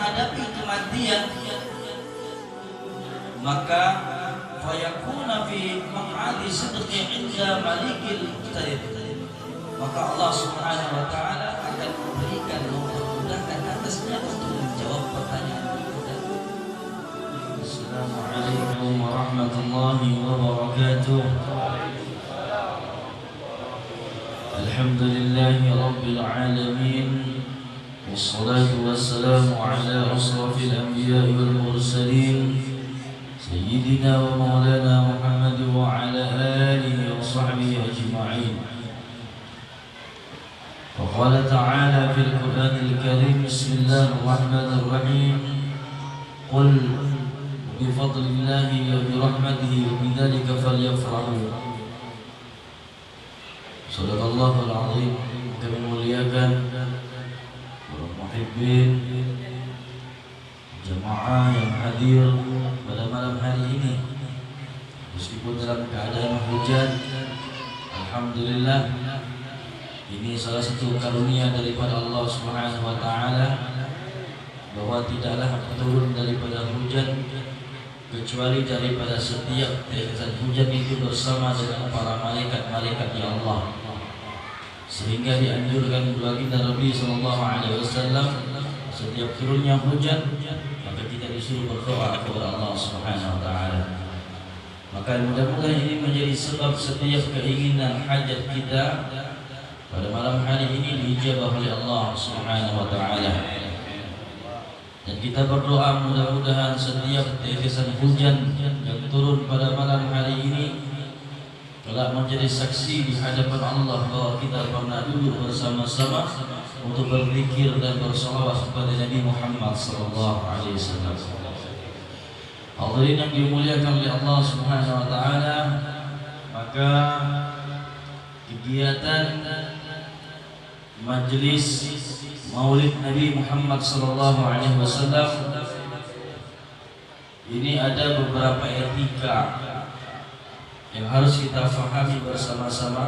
menghadapi kematian, maka fayakuna fi maq'adi sidqi 'inda malikil muqtadir, maka Allah Subhanahu wa taala akan memberikan, memudahkan atasnya untuk menjawab pertanyaan kita. Assalamualaikum warahmatullahi wabarakatuh. Alhamdulillahi rabbil alamin, wassalatu wassalamu ala asrafil anbiya'i wal mursalin, Sayyidina wa maulana Muhammad wa ala alihi wa sahbihi ajma'in. Wa qala ta'ala fil Qur'anil Karim, Bismillahirrahmanirrahim, Qul bi fadlillahi wa bi rahmatihi wa bidzalika falyafrahu. Sadaqallahul azim. Kami muliakan para muhibbin, jemaah yang hadir pada malam hari ini, meskipun dalam keadaan hujan. Alhamdulillah, ini salah satu karunia daripada Allah Subhanahu wa taala, bahwa tidaklah turun daripada hujan kecuali daripada setiap tetesan hujan itu bersama dengan para malaikat-malaikatnya Allah. Sehingga dianjurkan baginda Nabi sallallahu alaihi wasallam, setiap turunnya hujan maka kita disuruh berdoa kepada Allah Subhanahu wa taala. Maka mudah-mudahan ini menjadi sebab setiap keinginan hajat kita pada malam hari ini diijabah oleh Allah Subhanahu wa taala. Dan kita berdoa mudah-mudahan setiap tetesan hujan yang turun pada malam hari ini telah menjadi saksi di hadapan Allah bahwa kita pernah duduk bersama-sama untuk berzikir dan bersalawat kepada Nabi Muhammad sallallahu alaihi wasallam. Hadirin yang dimuliakan oleh Allah Subhanahu wa taala, maka kegiatan majelis Maulid Nabi Muhammad sallallahu alaihi wasallam ini ada beberapa etika yang harus kita fahami bersama-sama.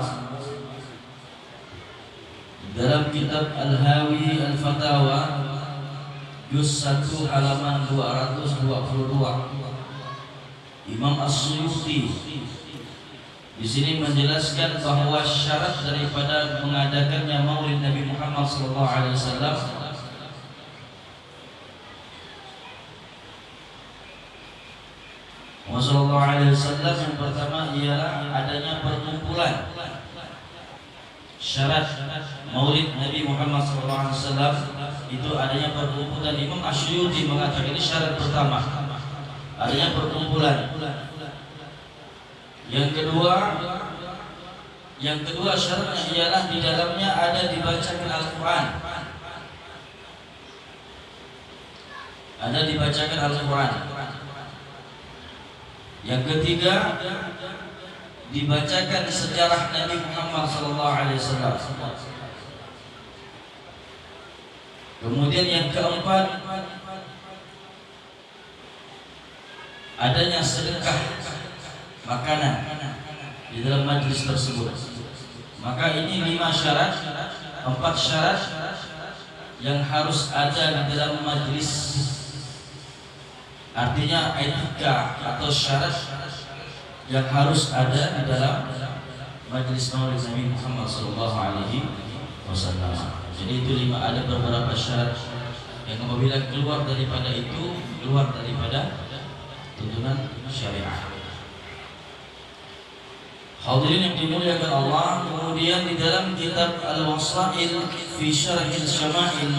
Dalam kitab Al-Hawi Al-Fatawa juz 1 halaman 222, Imam As-Suyuti di sini menjelaskan bahwa syarat daripada mengadakannya Maulid Nabi Muhammad sallallahu alaihi wasallam yang pertama ialah adanya perkumpulan. Syarat Maulid Nabi Muhammad SAW itu adanya perkumpulan. Imam Asyuyuti mengatakan ini syarat pertama, adanya perkumpulan. Yang kedua syaratnya ialah di dalamnya ada dibacakan Al-Quran. Ada dibacakan Al-Quran. Yang ketiga, dibacakan sejarah Nabi Muhammad SAW. Kemudian yang keempat, adanya sedekah makanan di dalam majlis tersebut. Maka ini 5 syarat, 4 syarat yang harus ada di dalam majlis. Artinya etika atau syarat yang harus ada di dalam majlis Maulid Nabi Muhammad sallallahu alaihi wasallam. Jadi itu 5, ada beberapa syarat yang apabila keluar daripada itu, keluar daripada tuntunan syariah. Hadirin yang dimuliakan Allah, kemudian di dalam kitab Al-Wasail fi Syarhil Syama'il,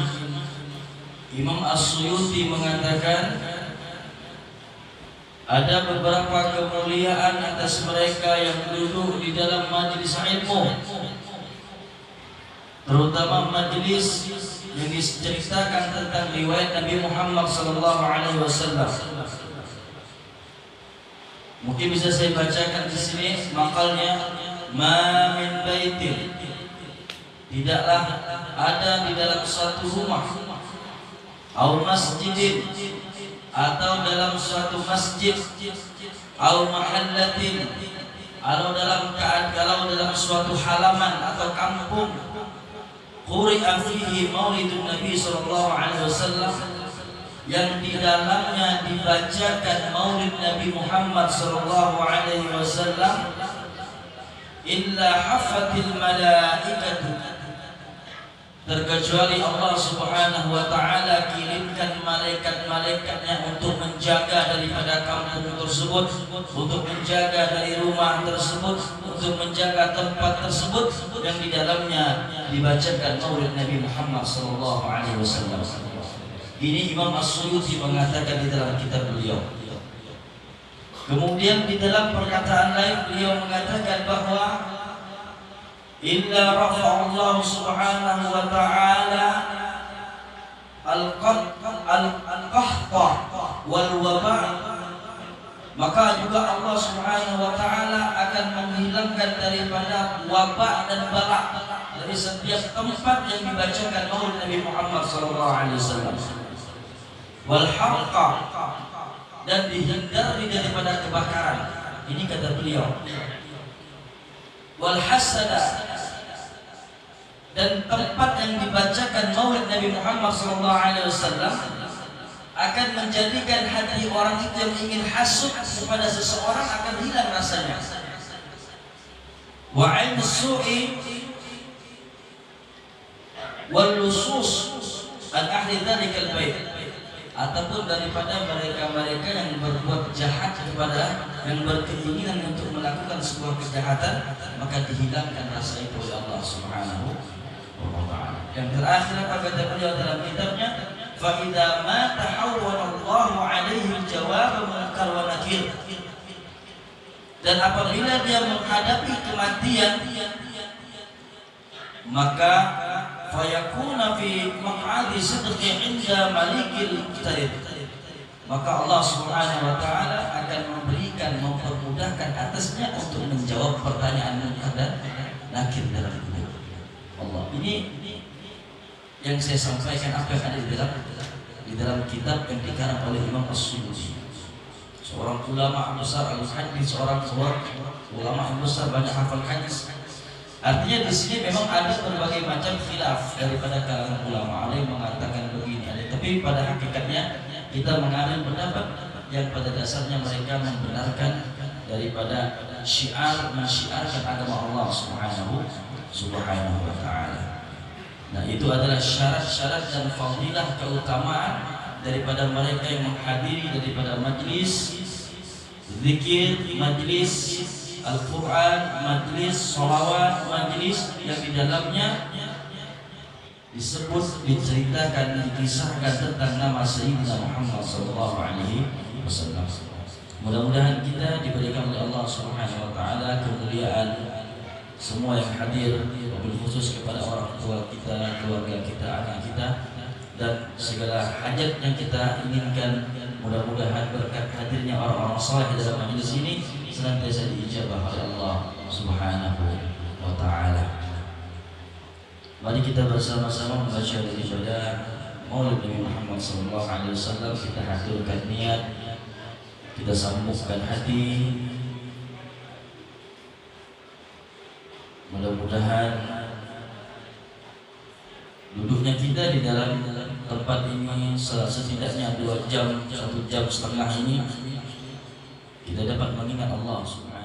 Imam As-Suyuti mengatakan ada beberapa kemuliaan atas mereka yang duduk di dalam majlis ilmu, terutama majlis yang diceritakan tentang riwayat Nabi Muhammad SAW. Mungkin bisa saya bacakan di sini makalnya. Ma min baitin, tidaklah ada di dalam suatu rumah, au masjidin, atau dalam suatu masjid, au mahallatin, kalau dalam suatu halaman atau kampung, quri'a fihi maulidun Nabi sallallahu alaihi wasallam, yang di dalamnya dibacakan Maulid Nabi Muhammad sallallahu alaihi wasallam, illa hafatil malaikatu, terkecuali Allah Subhanahu wa taala kirimkan malaikat-malaikatnya untuk menjaga daripada kampung tersebut, untuk menjaga dari rumah tersebut, untuk menjaga tempat tersebut yang di dalamnya dibacakan Maulid Nabi Muhammad sallallahu alaihi wasallam. Ini Imam As-Suyuti mengatakan di dalam kitab beliau. Kemudian di dalam perkataan lain beliau mengatakan bahwa illa rafa'allahu subhanahu wa ta'ala al-qahta wal waba', maka juga Allah subhanahu wa ta'ala akan menghilangkan daripada wabak dan balak dari setiap tempat yang dibacakan Maulid Nabi Muhammad SAW, wal harqa, dan dihindari daripada kebakaran. Ini kata beliau. Wal hasada, dan tempat yang dibacakan Maulid Nabi Muhammad SAW akan menjadikan hati orang itu yang ingin hasud kepada seseorang akan hilang rasanya. Wa 'ain as-su'i wal lusus an ahli dzalikal bait, ataupun daripada mereka-mereka yang berbuat jahat kepada, yang berkeinginan untuk melakukan sebuah kejahatan, maka dihilangkan rasa itu oleh Allah Subhanahu wa ta'ala. Yang terakhir apa kata beliau dalam kitabnya, fa idza ma tahawwala Allahu 'alaihi al-jawab munkar wa nakir, dan apabila dia menghadapi kematian, maka fayakuna fi maq'adi sidqi 'inda malikil muqtadir, maka Allah Subhanahu wa taala akan memberikan, mempermudahkan atasnya untuk menjawab pertanyaan munkar dan nakir dalam hidup Allah. Ini yang saya sampaikan apa yang ada di dalam kitab yang dikarang oleh Imam As-Suyuti, seorang ulama besar al-hadis, seorang ulama besar banyak hafal hadis. Artinya di sini memang ada berbagai macam khilaf daripada kalangan ulama. Ada yang mengatakan begini, ada, tapi pada hakikatnya kita mengambil pendapat yang pada dasarnya mereka membenarkan daripada mensyiarkan agama Allah Subhanahu wa ta'ala. Nah, itu adalah syarat-syarat dan fadilah keutamaan daripada mereka yang menghadiri daripada majlis zikir, majlis Al-Quran, majlis sholawat, majlis yang di dalamnya disebut, diceritakan, dikisahkan tentang nama Sayyidina Muhammad SAW. Mudah-mudahan kita diberikan oleh Allah Subhanahu wa ta'ala kemuliaan, semua yang hadir, wabil khusus kepada orang tua kita, keluarga kita, anak kita, dan segala hajat yang kita inginkan. Mudah-mudahan berkat hadirnya orang-orang saleh dalam majelis ini senantiasa diijabah oleh Allah Subhanahu wa ta'ala. Mari kita bersama-sama membaca daripada Maulid Nabi Muhammad SAW. Kita haturkan niat, kita sambungkan hati. Mudah-mudahan duduknya kita di dalam tempat ini setidaknya 2 jam, 1 jam setengah ini, kita dapat mengingat Allah Subhanahu